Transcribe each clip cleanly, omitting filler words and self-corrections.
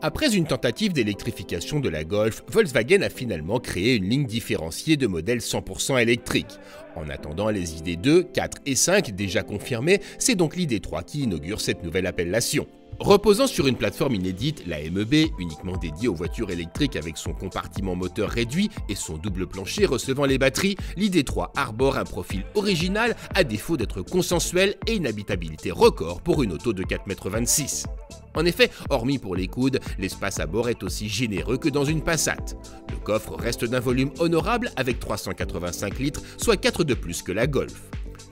Après une tentative d'électrification de la Golf, Volkswagen a finalement créé une ligne différenciée de modèles 100% électriques. En attendant les ID.2, 4 et 5 déjà confirmés, c'est donc l'ID.3 qui inaugure cette nouvelle appellation. Reposant sur une plateforme inédite, la MEB, uniquement dédiée aux voitures électriques avec son compartiment moteur réduit et son double plancher recevant les batteries, l'ID.3 arbore un profil original à défaut d'être consensuel et une habitabilité record pour une auto de 4,26 m. En effet, hormis pour les coudes, l'espace à bord est aussi généreux que dans une Passat. Le coffre reste d'un volume honorable avec 385 litres, soit 4 de plus que la Golf.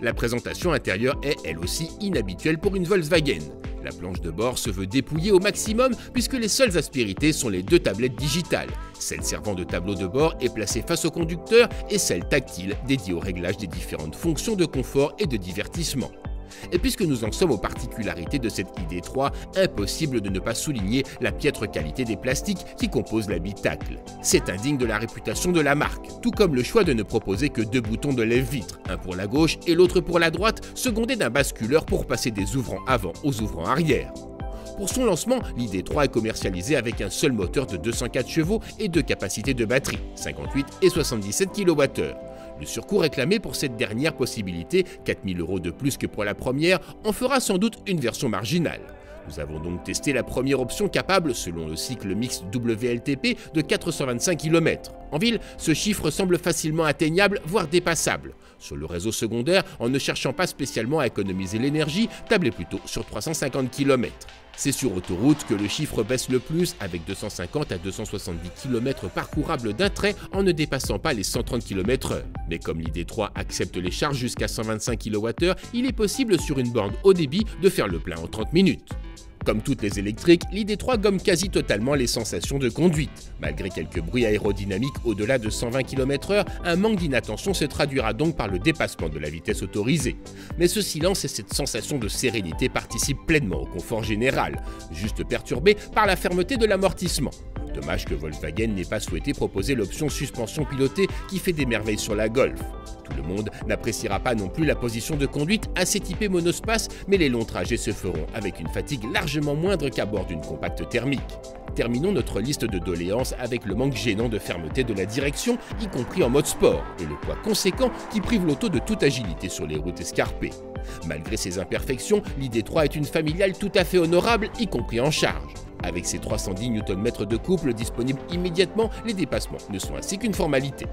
La présentation intérieure est elle aussi inhabituelle pour une Volkswagen. La planche de bord se veut dépouillée au maximum puisque les seules aspérités sont les deux tablettes digitales. Celle servant de tableau de bord est placée face au conducteur et celle tactile dédiée au réglage des différentes fonctions de confort et de divertissement. Et puisque nous en sommes aux particularités de cette ID.3, impossible de ne pas souligner la piètre qualité des plastiques qui composent l'habitacle. C'est indigne de la réputation de la marque, tout comme le choix de ne proposer que 2 boutons de lève-vitre, un pour la gauche et l'autre pour la droite, secondé d'un basculeur pour passer des ouvrants avant aux ouvrants arrière. Pour son lancement, l'ID.3 est commercialisé avec un seul moteur de 204 chevaux et 2 capacités de batterie, 58 et 77 kWh. Le surcoût réclamé pour cette dernière possibilité, 4 000 € de plus que pour la première, en fera sans doute une version marginale. Nous avons donc testé la première option capable, selon le cycle mixte WLTP, de 425 km. En ville, ce chiffre semble facilement atteignable, voire dépassable. Sur le réseau secondaire, en ne cherchant pas spécialement à économiser l'énergie, tablez plutôt sur 350 km. C'est sur autoroute que le chiffre baisse le plus, avec 250 à 270 km parcourables d'un trait en ne dépassant pas les 130 km/h. Mais comme l'ID.3 accepte les charges jusqu'à 125 kWh, il est possible sur une borne haut débit de faire le plein en 30 minutes. Comme toutes les électriques, l'ID.3 gomme quasi totalement les sensations de conduite. Malgré quelques bruits aérodynamiques au-delà de 120 km/h, un manque d'inattention se traduira donc par le dépassement de la vitesse autorisée. Mais ce silence et cette sensation de sérénité participent pleinement au confort général, juste perturbé par la fermeté de l'amortissement. Dommage que Volkswagen n'ait pas souhaité proposer l'option suspension pilotée qui fait des merveilles sur la Golf. Tout le monde n'appréciera pas non plus la position de conduite assez typée monospace, mais les longs trajets se feront avec une fatigue largement moindre qu'à bord d'une compacte thermique. Terminons notre liste de doléances avec le manque gênant de fermeté de la direction, y compris en mode sport, et le poids conséquent qui prive l'auto de toute agilité sur les routes escarpées. Malgré ces imperfections, l'ID.3 est une familiale tout à fait honorable, y compris en charge. Avec ses 310 Nm de couple disponibles immédiatement, les dépassements ne sont ainsi qu'une formalité.